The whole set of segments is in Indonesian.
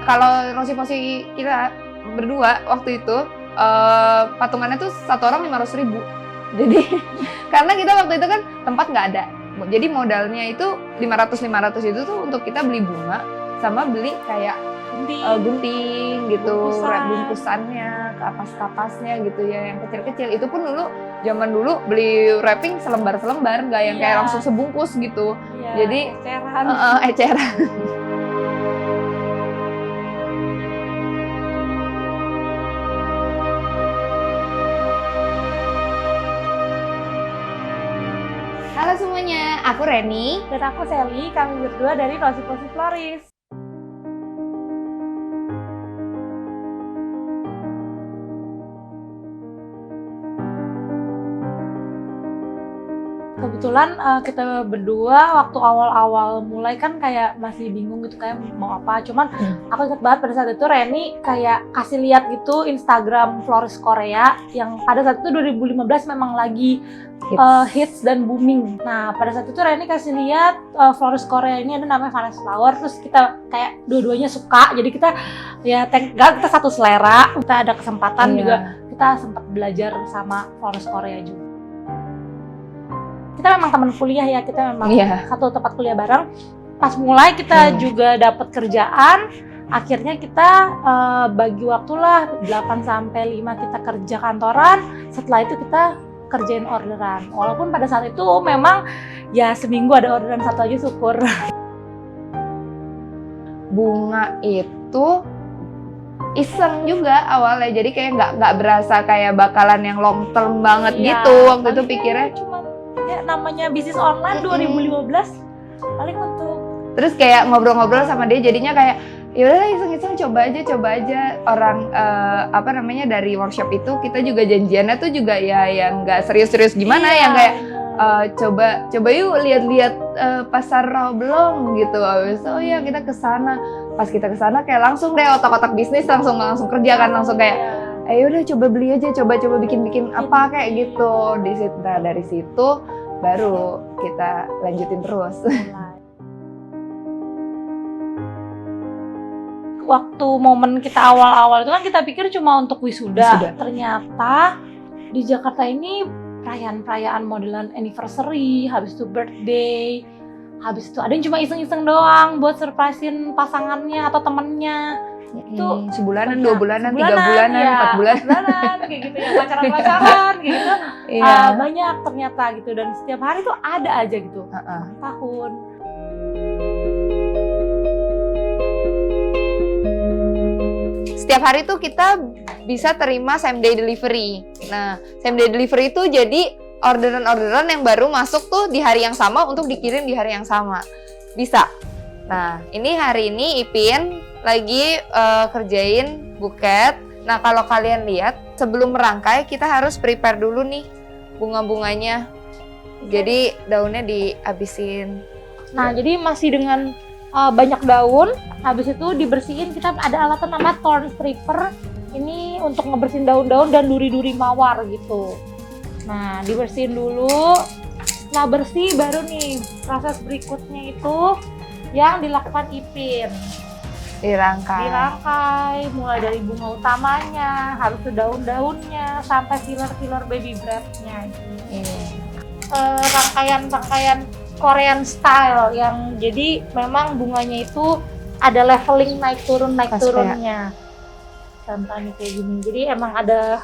Kalau Rosi-Posi kita berdua waktu itu patungannya tuh satu orang 500.000. Jadi karena kita waktu itu kan tempat nggak ada, jadi modalnya itu 500 itu tuh untuk kita beli bunga sama beli kayak gunting gitu, bungkusannya, kapas-kapasnya gitu ya, yang kecil-kecil. Itu pun dulu zaman dulu beli wrapping selembar-selembar, nggak yang kayak langsung sebungkus gitu. Jadi eceran. Halo semuanya, aku Reni dan aku Sally. Kami berdua dari Rosi-Posi Floris. Kebetulan kita berdua waktu awal-awal mulai kan kayak masih bingung gitu kayak mau apa. Cuman aku ingat banget pada saat itu Reni kayak kasih lihat gitu Instagram Floris Korea yang pada saat itu 2015 memang lagi hits dan booming. Nah pada saat itu Reni kasih lihat Floris Korea ini ada namanya Vanessa Flower. Terus kita kayak dua-duanya suka. Jadi kita ya thank God kita satu selera. Kita ada kesempatan juga kita sempat belajar sama Floris Korea juga. Kita memang teman kuliah ya, kita memang satu tempat kuliah bareng. Pas mulai kita juga dapat kerjaan, akhirnya kita bagi waktulah 8-5 kita kerja kantoran, setelah itu kita kerjain orderan. Walaupun pada saat itu memang ya seminggu ada orderan satu aja syukur. Bunga itu iseng juga awalnya, jadi kayak nggak berasa kayak bakalan yang long term banget gitu. Waktu itu pikirnya ya namanya bisnis online 2015 paling untuk. Terus kayak ngobrol-ngobrol sama dia jadinya kayak ya udahlah iseng-iseng coba aja orang dari workshop itu kita juga janjiannya tuh juga ya yang nggak serius-serius gimana yang kayak coba yuk lihat-lihat pasar raw belum gitu. Habis itu ya kita kesana. Pas kita kesana kayak langsung deh otak-otak bisnis langsung kerja kan, langsung kayak udah coba beli aja, coba bikin apa kayak gitu. Dari situ baru kita lanjutin terus. Waktu momen kita awal-awal itu kan kita pikir cuma untuk wisuda. Ternyata di Jakarta ini perayaan modelan anniversary, habis itu birthday, habis itu ada yang cuma iseng-iseng doang buat surprisein pasangannya atau temennya. Itu sebulanan, 2 bulanan, 3 bulanan, 4 bulanan kayak gitu ya, pacaran gitu. Banyak ternyata gitu, dan setiap hari tuh ada aja gitu. Tahun. Setiap hari tuh kita bisa terima same day delivery. Nah, same day delivery itu jadi orderan yang baru masuk tuh di hari yang sama untuk dikirim di hari yang sama. Bisa. Nah, ini hari ini Ipin lagi kerjain buket. Nah, kalau kalian lihat sebelum merangkai kita harus prepare dulu nih bunga-bunganya. Jadi daunnya dihabisin. Nah, jadi masih dengan banyak daun, habis itu dibersihin. Kita ada alat namanya thorn stripper. Ini untuk ngebersihin daun-daun dan duri-duri mawar gitu. Nah, dibersihin dulu. Setelah bersih baru nih proses berikutnya itu yang dilakukan Ipin. Dirangkai mulai dari bunga utamanya, harus ke daun-daunnya sampai filler baby breath-nya gitu. Rangkaian Korean style yang jadi memang bunganya itu ada leveling naik turunnya. Contohnya kayak gini. Jadi emang ada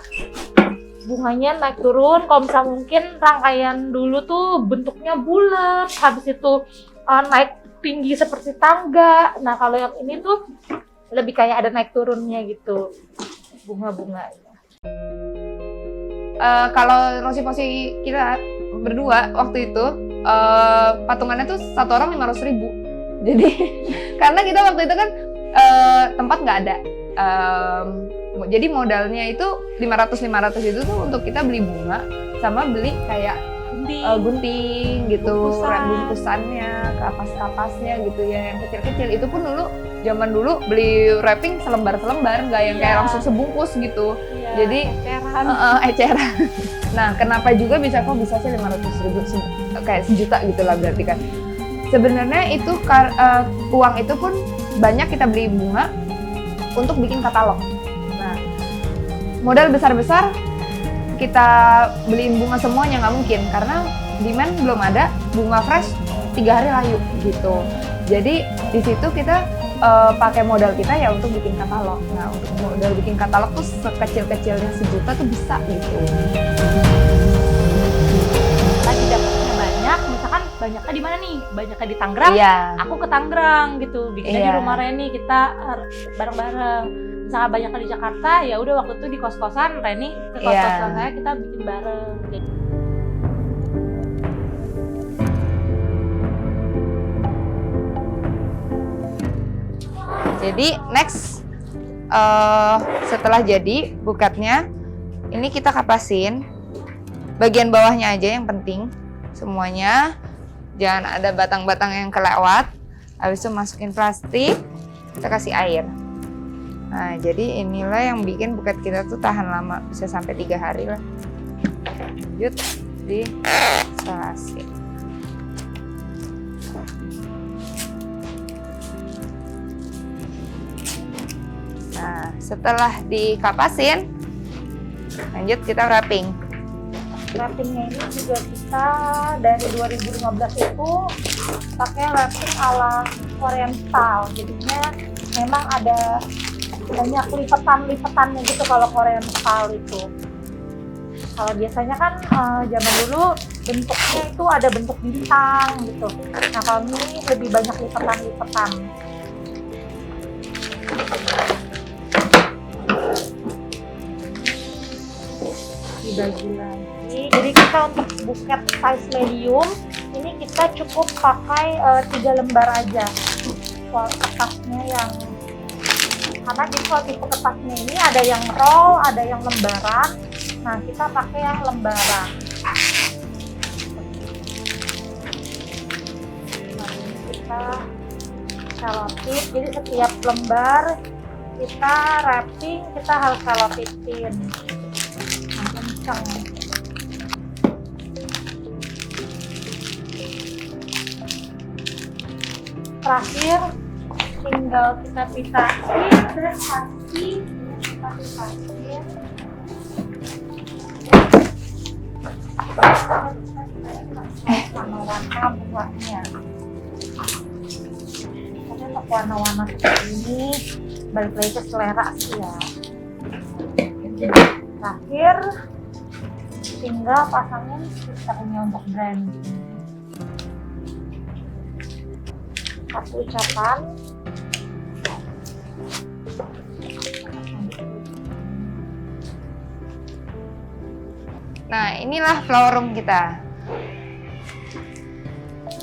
bunganya naik turun. Kalau misalnya mungkin rangkaian dulu tuh bentuknya bulat, habis itu naik tinggi seperti tangga. Nah kalau yang ini tuh lebih kayak ada naik turunnya gitu bunga-bunganya. Kalau Rosi-Posi kita berdua waktu itu patungannya tuh satu orang 500.000. Jadi karena kita waktu itu kan tempat nggak ada. Jadi modalnya itu 500 itu tuh untuk kita beli bunga sama beli kayak gunting gitu, bungkusannya, kapas-kapasnya gitu ya, yang kecil-kecil. Itu pun zaman dulu beli wrapping selembar-selembar, nggak yang kayak langsung sebungkus gitu. Jadi eceran. Nah, kenapa juga kok bisa sih 500.000 kayak sejuta gitu lah berarti kan. Sebenarnya itu uang itu pun banyak kita beli bunga untuk bikin katalog. Nah, modal besar-besar kita beliin bunga semuanya nggak mungkin karena demand belum ada, bunga fresh 3 hari layu gitu. Jadi di situ kita pakai modal kita ya untuk bikin katalog. Nah, untuk modal bikin katalog tuh sekecil-kecilnya sejuta tuh bisa gitu. Lagi dapatnya banyak, misalkan banyaknya di mana nih? Banyaknya di Tangerang. Iya. Aku ke Tangerang gitu, bikinnya Iya. di rumah Reni, kita bareng-bareng. Misalkan banyaknya di Jakarta, ya udah waktu itu di kos-kosan Reni ke kos-kosan saya, kita bikin bareng. Jadi next setelah jadi buketnya, ini kita kapasin. Bagian bawahnya aja yang penting, semuanya. Jangan ada batang-batang yang kelewat. Habis itu masukin plastik, kita kasih air. Nah, jadi inilah yang bikin buket kita tuh tahan lama, bisa sampai 3 hari lah. Lanjut di selasi. Nah, setelah dikapasin, lanjut kita wrapping. Wrappingnya ini juga kita dari 2015 itu pakai wrapping ala Korean style. Jadinya memang ada banyak lipetan-lipetannya gitu kalau Korean style itu. Kalau biasanya kan zaman dulu bentuknya itu ada bentuk bintang gitu. Nah kalau ini lebih banyak lipetan-lipetan. Dibagi lagi. Jadi kita untuk buket size medium ini kita cukup pakai 3 lembar aja. Soal kertasnya yang karena di soal tipe kertasnya ini ada yang roll, ada yang lembaran. Nah kita pakai yang lembaran. Nah ini kita selotip. Jadi setiap lembar kita wrapping, kita harus selotipin. Kencang. Terakhir tinggal kita pisahin dan kasih kita pisahin. Warna-warna buahnya. Kita untuk warna-warna seperti ini balik lagi ke selera sih ya. Terakhir tinggal pasangin stikernya untuk branding. Satu ucapan. Nah, inilah flower room kita.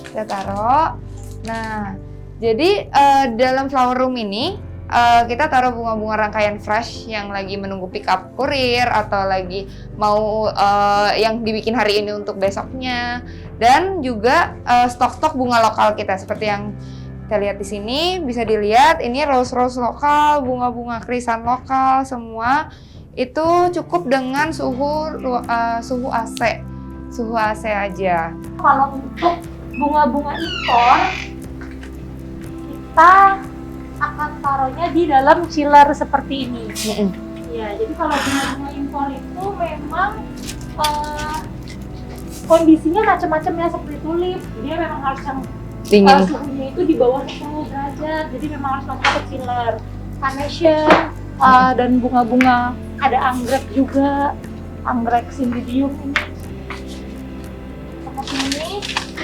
Kita taruh. Nah, jadi dalam flower room ini kita taruh bunga-bunga rangkaian fresh yang lagi menunggu pick up kurir atau lagi mau yang dibikin hari ini untuk besoknya, dan juga stok-stok bunga lokal kita seperti yang kita lihat di sini. Bisa dilihat ini rose lokal, bunga-bunga krisan lokal semua. Itu cukup dengan suhu AC aja. Kalau untuk bunga-bunga impor kita akan taruhnya di dalam chiller seperti ini. Ya, jadi kalau bunga-bunga impor itu memang kondisinya macam-macam ya, seperti tulip. Dia memang harus yang suhunya itu di bawah 10 derajat. Jadi memang harus masuk ke chiller. Carnation dan bunga-bunga, ada anggrek juga, anggrek cymbidium ini. Seperti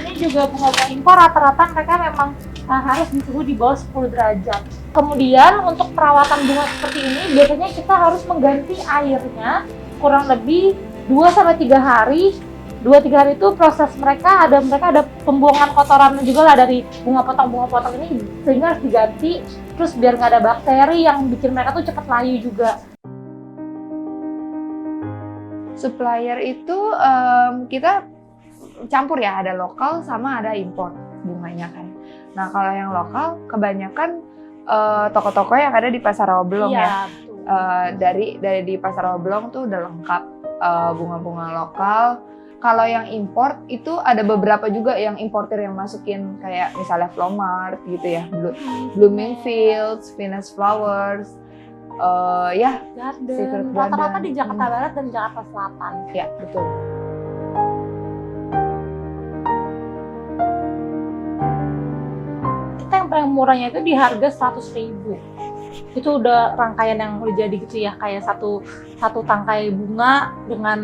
ini juga bunga-bunga impor rata-rata mereka memang harus di suhu di bawah 10 derajat. Kemudian untuk perawatan bunga seperti ini biasanya kita harus mengganti airnya kurang lebih 2-3 hari. 2-3 hari itu proses mereka ada pembuangan kotoran juga lah dari bunga potong ini, sehingga harus diganti terus biar nggak ada bakteri yang bikin mereka tuh cepat layu juga. Supplier itu kita campur ya, ada lokal sama ada impor bunganya kan. Nah kalau yang lokal kebanyakan toko-toko yang ada di Pasar Rawablong ya. Dari di Pasar Rawablong tuh udah lengkap bunga-bunga lokal. Kalau yang import itu ada beberapa juga yang importer yang masukin kayak misalnya Flowmart gitu ya, Blooming Fields, Venus Flowers. Ya, Garden. Secret Rata-rata Garden. di Jakarta Barat dan Jakarta Selatan. ya betul. Kita yang paling murahnya itu di harga 100.000. Itu udah rangkaian yang udah jadi gitu ya, kayak satu tangkai bunga dengan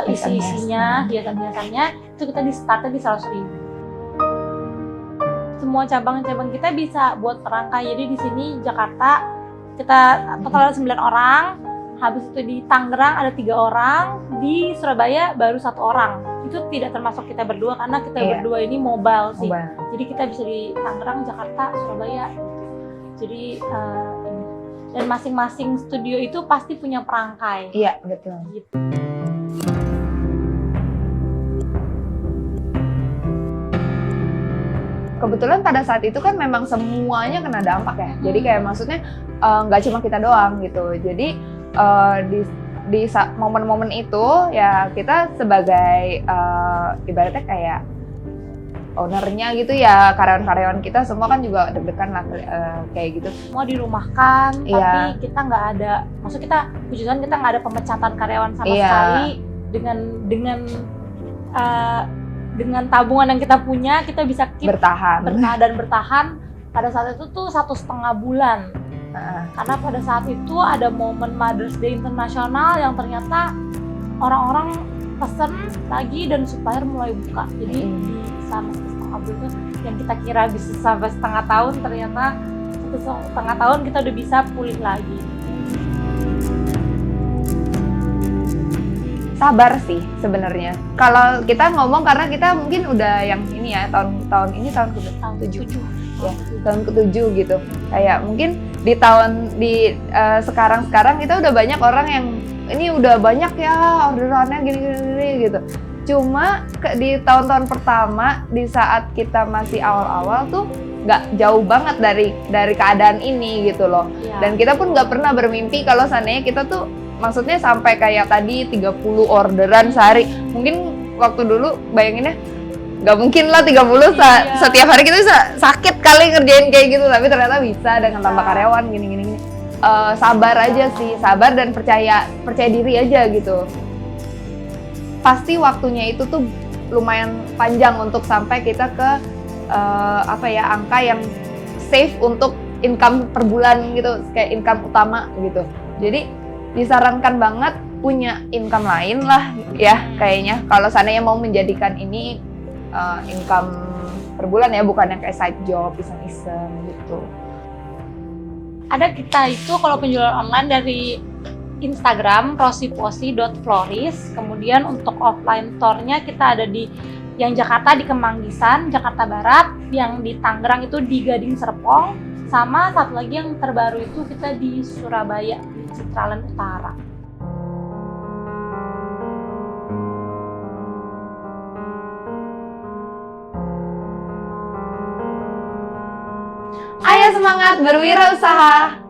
isi-isinya, hiasan-hiasannya, itu kita di startnya di 100.000. Semua cabang-cabang kita bisa buat rangkai. Jadi di sini Jakarta kita total ada 9 orang, habis itu di Tangerang ada 3 orang, di Surabaya baru 1 orang. Itu tidak termasuk kita berdua karena kita berdua ini mobile sih. Jadi kita bisa di Tangerang, Jakarta, Surabaya. Jadi dan masing-masing studio itu pasti punya perangkai. Iya, betul. Gitu. Kebetulan pada saat itu kan memang semuanya kena dampak ya. Jadi kayak maksudnya nggak cuma kita doang gitu. Jadi di momen-momen itu ya kita sebagai ibaratnya kayak ownernya gitu ya, karyawan-karyawan kita semua kan juga deg-degan lah kayak gitu. Semua dirumahkan, Iya. tapi kita nggak ada, maksud kita puji Tuhan kita nggak ada pemecatan karyawan sama Iya. sekali. Dengan tabungan yang kita punya, kita bisa keep Bertahan. bertahan. Pada saat itu tuh 1,5 bulan. Karena pada saat itu ada momen Mother's Day Internasional yang ternyata orang-orang pesen lagi dan supplier mulai buka. Jadi di selama 1,5 bulan itu yang kita kira bisa sampai setengah tahun, ternyata 1,5 tahun kita udah bisa pulih lagi. Sabar sih sebenarnya. Kalau kita ngomong karena kita mungkin udah yang ini ya, tahun ini tahun ke-7. Ya, tahun ke-7 gitu. Kayak mungkin di sekarang kita udah banyak orang yang ini udah banyak ya orderannya gini gitu. Cuma di tahun-tahun pertama di saat kita masih awal-awal tuh nggak jauh banget dari keadaan ini gitu loh. Ya. Dan kita pun nggak pernah bermimpi kalau seandainya kita tuh maksudnya sampai kayak tadi 30 orderan sehari. Mungkin waktu dulu bayanginnya nggak mungkin lah 30 setiap hari kita bisa sakit kali ngerjain kayak gitu, tapi ternyata bisa dengan tambah karyawan gini. Sabar aja sih, sabar dan percaya diri aja gitu. Pasti waktunya itu tuh lumayan panjang untuk sampai kita ke angka yang safe untuk income per bulan gitu, kayak income utama gitu. Jadi disarankan banget punya income lain lah ya kayaknya kalau seandainya mau menjadikan ini income per bulan ya, bukan yang kayak side job iseng-iseng gitu. Ada kita itu kalau penjualan online dari Instagram rosiposi.floris. Kemudian untuk offline store-nya kita ada di yang Jakarta di Kemanggisan, Jakarta Barat, yang di Tangerang itu di Gading Serpong, sama satu lagi yang terbaru itu kita di Surabaya di Citraland Utara. Ayo semangat berwirausaha.